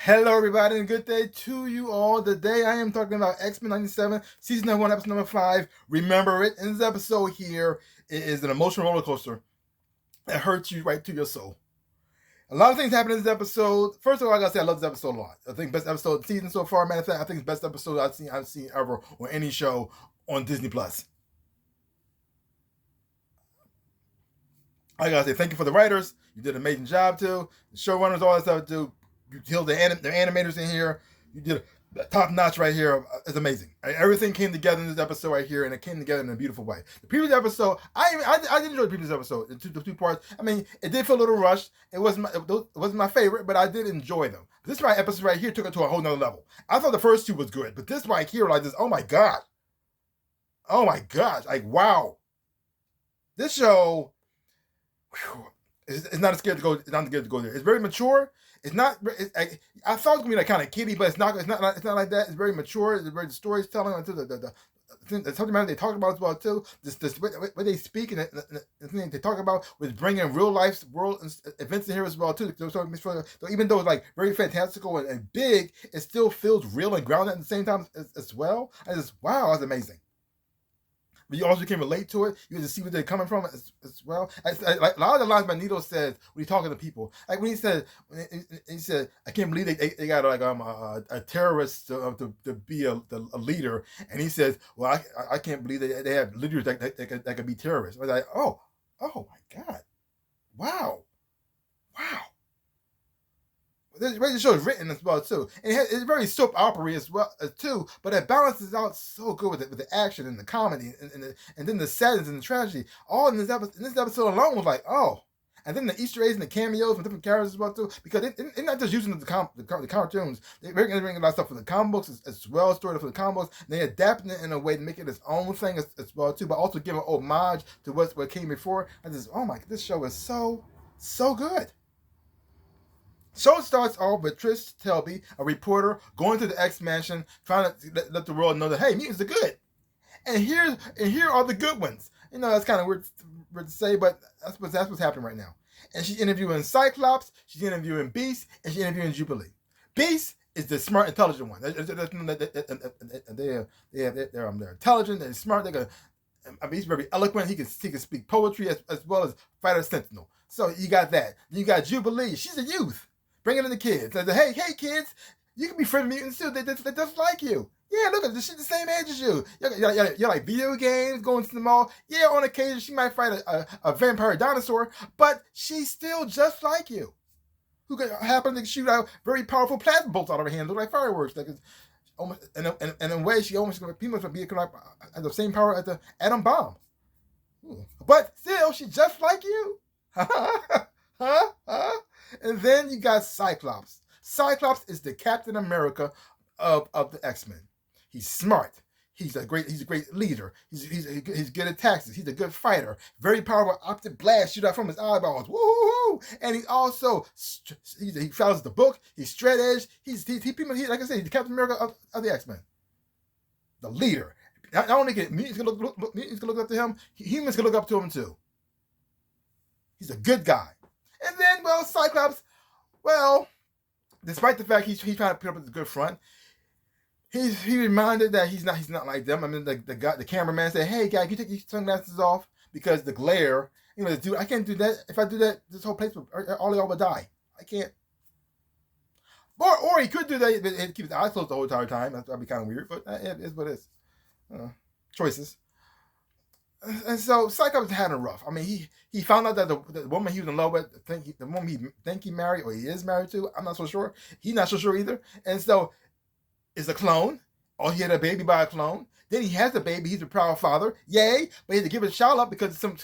Hello, everybody, and good day to you all. Today, I am talking about X-Men97, Season number 1, Episode number 5. Remember it. In this episode here, it is an emotional roller coaster that hurts you right to your soul. A lot of things happen in this episode. First of all, I gotta say, I love this episode a lot. I think best episode of the season so far. Matter of fact, I think it's the best episode I've seen ever on any show on Disney Plus. I gotta say thank you for the writers. You did an amazing job too. The showrunners, all that stuff too. You killed the animators in here. You did a top notch right here. It's amazing. Everything came together in this episode right here, and it came together in a beautiful way. The previous episode, I did enjoy the previous episode. The two parts. I mean, it did feel a little rushed. It wasn't my favorite, but I did enjoy them. This right episode right here took it to a whole nother level. I thought the first two was good, but this right here, like this, oh my god, like wow, this show. Whew, it's not scared to go. It's not scared to go there. It's very mature. It's not. I thought it was gonna be like kind of kiddie, but it's not. It's not like that. It's very mature. It's very storytelling. Until the something about they talk about as well too. This what they speak and the thing they talk about was bringing real life world events in here as well too. So even though it's like very fantastical and big, it still feels real and grounded at the same time as well. I just wow, that's amazing. But you also can relate to it. You can see where they're coming from as well. Like a lot of the lines Magneto says when he's talking to people, like when he said, "I can't believe they got like a terrorist to be a leader," and he says, "Well, I can't believe they have leaders that could be terrorists." I was like, oh my god, wow. The show is written as well too, and it's very soap opera as well too. But it balances out so good with the action and the comedy and then the sadness and the tragedy. All in this episode alone was like, oh. And then the Easter eggs and the cameos from different characters as well too, because they're not just using the cartoons. They're bringing a lot of stuff from the comic books as well, story for the comic books. And they're adapting it in a way to make it its own thing as well too, but also giving homage to what came before. I just, oh my, this show is so good. Show starts off with Trish Telby, a reporter, going to the X Mansion, trying to let the world know that hey, mutants are good, and here are the good ones. You know, that's kind of weird to say, but that's what's happening right now. And she's interviewing Cyclops, she's interviewing Beast, and she's interviewing Jubilee. Beast is the smart, intelligent one. They're intelligent, they're smart. He's very eloquent. He can speak poetry as well as fight a sentinel. So you got that. Then you got Jubilee. She's a youth. Bringing in the kids. Like, hey kids, you can be friends with mutants too. They just like you. Yeah, look at this. She's the same age as you. You're like video games, going to the mall. Yeah, on occasion she might fight a vampire dinosaur, but she's still just like you. Who could happen to shoot out very powerful plasma bolts out of her hands, look like fireworks. Like it's almost in a way she almost be at the same power as the atom bomb. But still, she's just like you. And then you got Cyclops. Cyclops is the Captain America of the X-Men. He's smart. He's a great leader. He's good at tactics. He's a good fighter. Very powerful optic blast shoot out from his eyeballs. Woohoo! And he also he follows the book. He's straight edge. He's like I said, he's the Captain America of the X-Men. The leader. Not only can mutants can look up to him, humans can look up to him too. He's a good guy. And then, well, Cyclops, well, despite the fact he's trying to put up a good front, he reminded that he's not like them. I mean, the cameraman said, "Hey, guy, can you take your sunglasses off because the glare." You know, dude, I can't do that. If I do that, this whole place all y'all would die. I can't. Or he could do that and keep his eyes closed the whole entire time. That'd be kind of weird, but it is what it is. Choices. And so Cyclops had it rough. I mean, he found out that the woman he was in love with, the woman he think he married or he is married to, I'm not so sure. He's not so sure either. And so it's a clone. Or he had a baby by a clone. Then he has a baby. He's a proud father. Yay! But he had to give his child up because some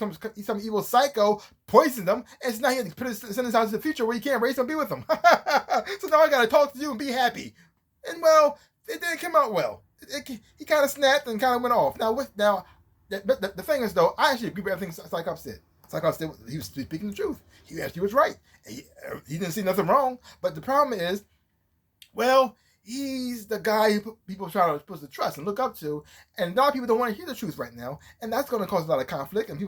evil psycho poisoned him. And so now he had to send his out to the future where he can't raise him and be with him. So now I got to talk to you and be happy. And well, it didn't come out well. He kind of snapped and kind of went off. Now. The thing is, though, I actually agree with everything Cyclops said. Cyclops said he was speaking the truth. He actually was right. He didn't see nothing wrong. But the problem is, well, he's the guy people are supposed to trust and look up to. And a lot of people don't want to hear the truth right now. And that's going to cause a lot of conflict. And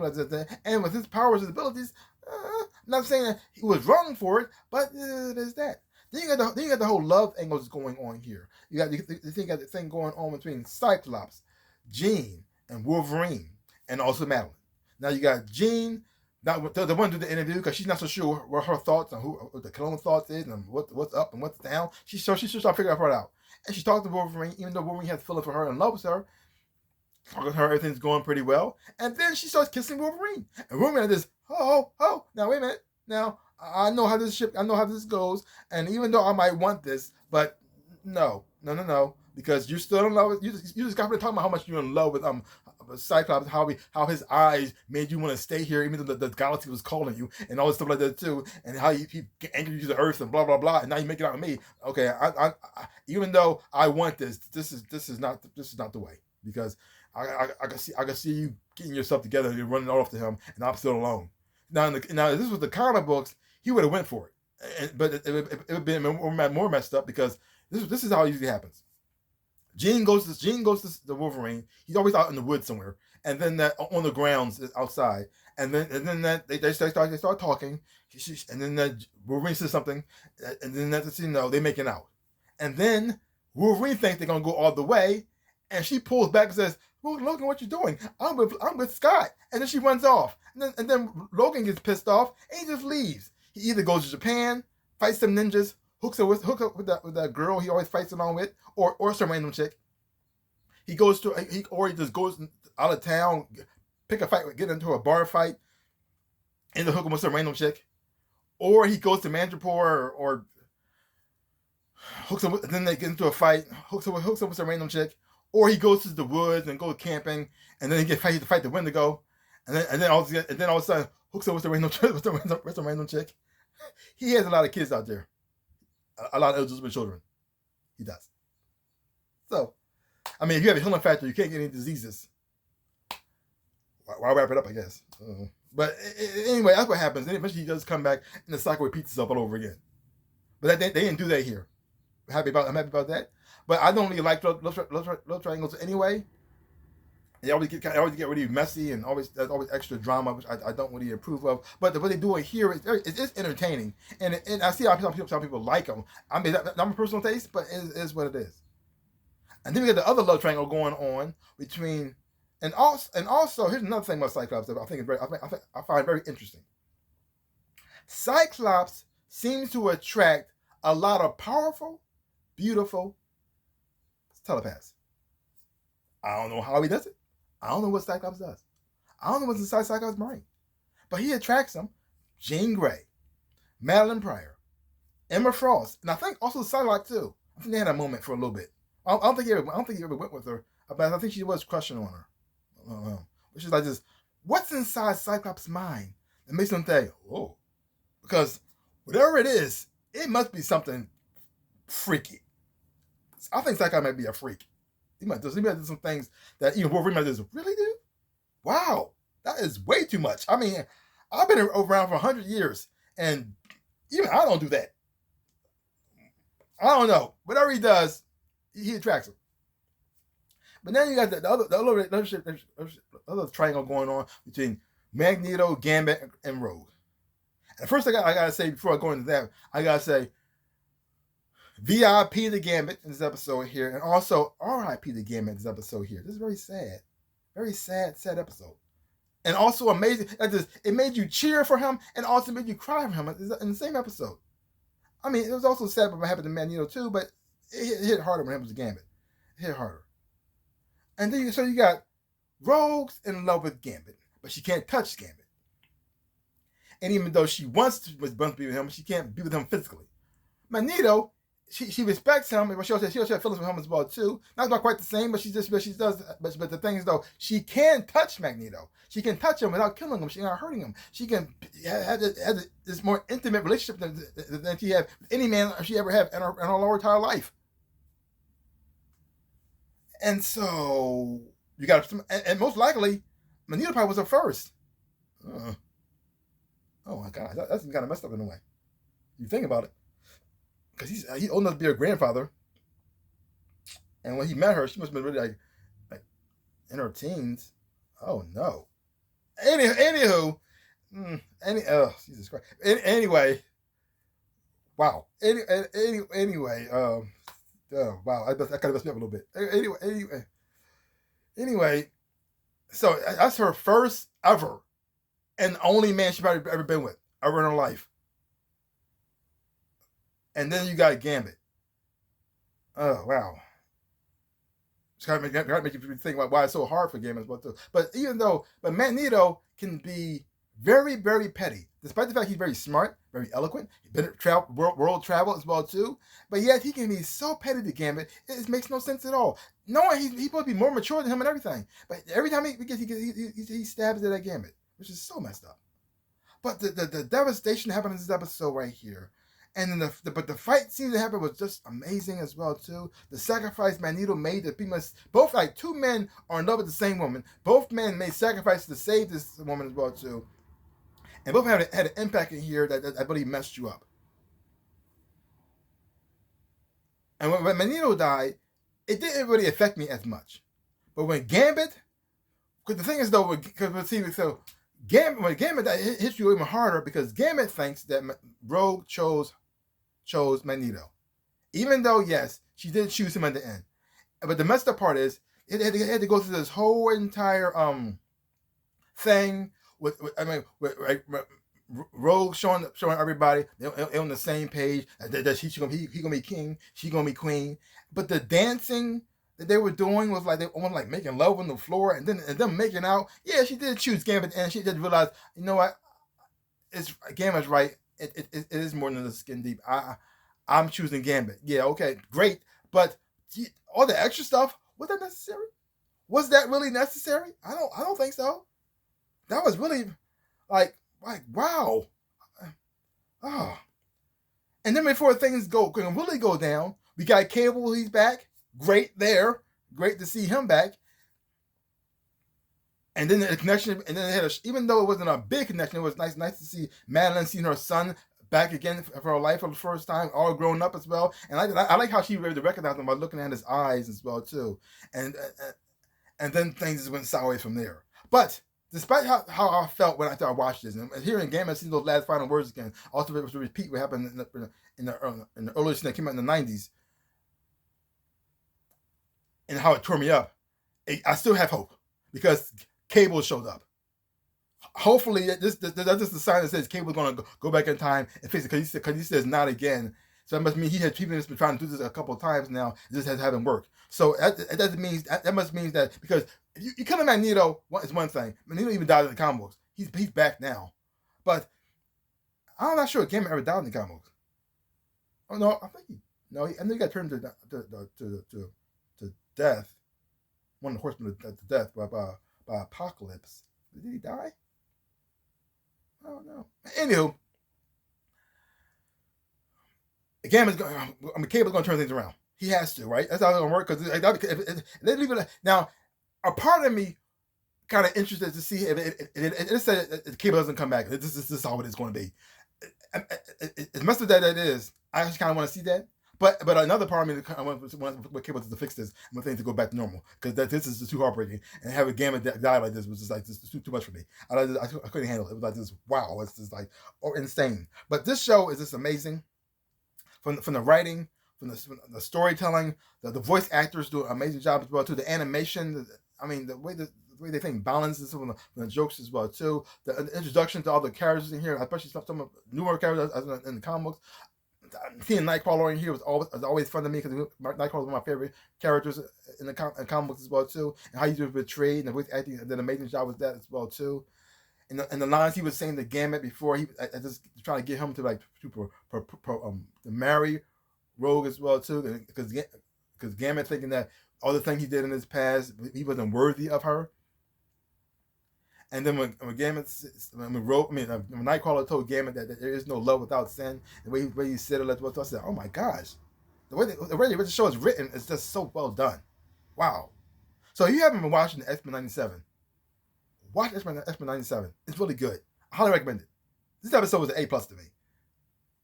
and with his powers and abilities, I'm not saying that he was wrong for it, but there's that. Then you got the whole love angles going on here. You got the thing going on between Cyclops, Jean, and Wolverine, and also Madeline. Now you got Jean, not the one to do the interview because she's not so sure what her thoughts and what the clone thoughts is and what's up and what's down. She's trying to figure that out. And she talked to Wolverine, even though Wolverine has feelings for her and loves her. Talking to her, everything's going pretty well. And then she starts kissing Wolverine. And Wolverine is, oh. Now wait a minute. Now I know how this goes. And even though I might want this, but no, because you're still in love with you. Just got to talk about how much you're in love with Cyclops, how his eyes made you want to stay here, even though the galaxy was calling you, and all this stuff like that too, and how he anchored you to the earth and blah blah blah, and now you make it out with me. Okay, I even though I want this is not the way, because I can see you getting yourself together and you're running off to him, and I'm still alone. Now if this was the comic books, he would have went for it, but it would have been more messed up because this is how it usually happens. Jean goes to the Wolverine. He's always out in the woods somewhere, and then that on the grounds outside, and then that they start talking, and then that Wolverine says something, and then that's they making out, and then Wolverine thinks they're gonna go all the way, and she pulls back and says, "Well, Logan, what you doing? I'm with Scott," and then she runs off, and then Logan gets pissed off and he just leaves. He either goes to Japan, fights some ninjas, hook up with that girl he always fights along with, or some random chick. He just goes out of town, pick a fight, get into a bar fight, and then hook him with some random chick, or he goes to Mandrapore or hooks him. Then they get into a fight, hooks him with some random chick, or he goes to the woods and goes camping, and then he gets to fight the Wendigo, and then all of a sudden hooks him with some random chick. He has a lot of kids out there. A lot of illegitimate children. He does. So, I mean, if you have a healing factor, you can't get any diseases. Why wrap it up, I guess? But anyway, that's what happens. And eventually he does come back and the cycle repeats itself all over again. But they didn't do that here. I'm happy about that. But I don't really like love triangles anyway. They always get really messy and there's always extra drama, which I don't really approve of. But what they do here is entertaining, and I see how some people like them. I mean, that's not my personal taste, but it is what it is. And then we got the other love triangle going on between, and also here's another thing about Cyclops that I find very interesting. Cyclops seems to attract a lot of powerful, beautiful telepaths. I don't know how he does it. I don't know what Cyclops does. I don't know what's inside Cyclops' brain. But he attracts them. Jean Grey, Madeline Pryor, Emma Frost, and I think also Psylocke too. I think they had a moment for a little bit. I don't think he ever went with her, but I think she was crushing on her. I don't know. Which is like this, what's inside Cyclops' mind that makes him think, oh, because whatever it is, it must be something freaky. I think Cyclops might be a freak. He might do some things that even Wolverine might do. Really, dude? Wow, that is way too much. I mean, I've been around for 100 years, and even I don't do that. I don't know. Whatever he does, he attracts him. But then you got the other triangle going on between Magneto, Gambit, and Rogue. And first I gotta say, before I go into that, I gotta say VIP the Gambit in this episode here, and also RIP the Gambit in this episode here. This is very sad episode. And also amazing, it made you cheer for him and also made you cry for him in the same episode. I mean, it was also sad what happened to Magneto too, but it hit harder when it was Gambit. It hit harder. And then you got Rogue's in love with Gambit, but she can't touch Gambit. And even though she wants to be with him, she can't be with him physically. Magneto, she respects him, but she also has feelings for him as well too. Not quite the same, but she does. But the thing is though, she can touch Magneto. She can touch him without killing him. She's not hurting him. She can have this more intimate relationship than she had with any man she ever had in her whole entire life. And so you got, and most likely, Magneto probably was her first. Oh my God, that's kind of messed up in a way. You think about it. Because he's old enough to be her grandfather, and when he met her, she must have been really like in her teens. Oh no. Anywho, Jesus Christ. Anyway, Wow. Anyway, oh, wow, I kind of messed me up a little bit. Anyway, so that's her first ever and only man she's ever been with ever in her life. And then you got Gambit. Oh wow. It's kind of make you think about why it's so hard for Gambit. But Magneto can be very, very petty, despite the fact he's very smart, very eloquent. He's been world travel as well too. But yet he can be so petty to Gambit, it makes no sense at all. Knowing he's supposed to be more mature than him and everything, but every time he stabs it at Gambit, which is so messed up. But the devastation that happened in this episode right here, and then but the fight scene that happened was just amazing as well too. The sacrifice Magneto made to pretty much both, like, two men are in love with the same woman. Both men made sacrifices to save this woman as well too, and both had an impact in here that I believe messed you up. And when Magneto died, it didn't really affect me as much. But when Gambit, because the thing is though, when Gambit hits you even harder because Gambit thinks that Rogue chose Magneto, even though yes, she did choose him at the end. But the messed up part is it had to go through this whole entire thing with Rogue showing everybody they're on the same page that he gonna be king, she gonna be queen. But the dancing that they were doing was like they were like making love on the floor and them making out. Yeah, she did choose Gambit, and she did realize, you know what, Gambit's right. It is more than the skin deep. I'm choosing Gambit. Yeah, okay, great. But all the extra stuff, was that necessary? Was that really necessary? I don't think so. That was really like wow. Oh. And then before things can really go down, we got Cable. He's back. Great there. Great to see him back. And then the connection, and then they had even though it wasn't a big connection, it was nice to see Madeline seeing her son back again for her life for the first time, all grown up as well. And I like how she really recognized him by looking at his eyes as well too. And then things just went sideways from there. But despite how I felt when I watched this, and hearing Gambit see those last final words again, also to repeat what happened in the earlier scene that came out in the 90s, and how it tore me up, I still have hope because Cable showed up. Hopefully, that's just the sign that says Cable's going to go back in time and fix it, because he says not again. So that must mean people has been trying to do this a couple of times now. It just hasn't worked. So that must mean that because you kill Magneto is one thing. Magneto even died in the comic books. He's back now, but I'm not sure Gambit ever died in the comic books. Oh no, I know he got turned to death. One of the horsemen to death by Apocalypse. Did he die? I don't know. Anywho, Cable's going to turn things around. He has to, right? That's how it's going to work. Because they leave it now. A part of me kind of interested to see if it said Cable doesn't come back. This is how it is going to be. As much as that is, I just kind of want to see that. But another part of me, I want Cable to fix this. I want things to go back to normal, because this is just too heartbreaking. And having Gambit die like this was just like too much for me. I couldn't handle it. It was like this. Wow, it's just like insane. But this show is just amazing. From the writing, from the storytelling, the voice actors do an amazing job as well too. The animation, the way they think balances from the jokes as well too. The introduction to all the characters in here, especially some newer characters in the comic books. Seeing Nightcrawler in here was always fun to me, because Nightcrawler was one of my favorite characters in the comic books as well too. And how he was betrayed, and the voice acting did an amazing job with that as well too. And the lines he was saying to Gambit before, I just trying to get him to to marry Rogue as well too, because Gambit thinking that all the things he did in his past, he wasn't worthy of her. And then when Nightcrawler told Gambit that there is no love without sin, the way he said it, I said, oh my gosh, the way the show is written is just so well done. Wow. So if you haven't been watching the X-Men97, watch X-Men97. It's really good. I highly recommend it. This episode was an A+ to me.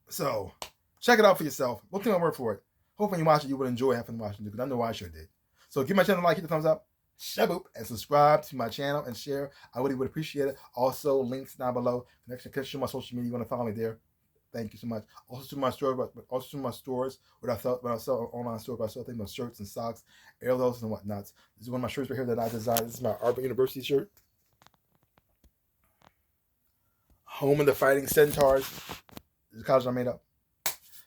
So check it out for yourself. Don't take my word for it. Hopefully you watch it, you will enjoy having watching it, because I know I sure did. So give my channel a like, hit the thumbs up, shaboop, and subscribe to my channel and share. I really would appreciate it. Also, links down below. Connection to my social media. You want to follow me there. Thank you so much. Also to my stores, when I sell an online store, but I sell things like shirts and socks, airlines and whatnot. This is one of my shirts right here that I designed. This is my Arbor University shirt. Home of the Fighting Centaurs. This is the college I made up.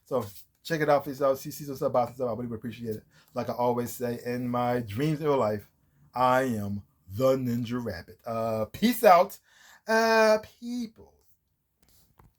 So check it out for yourself. See some stuff about stuff. I really would appreciate it. Like I always say, in my dreams in real life, I am the Ninja Rabbit. Peace out, people.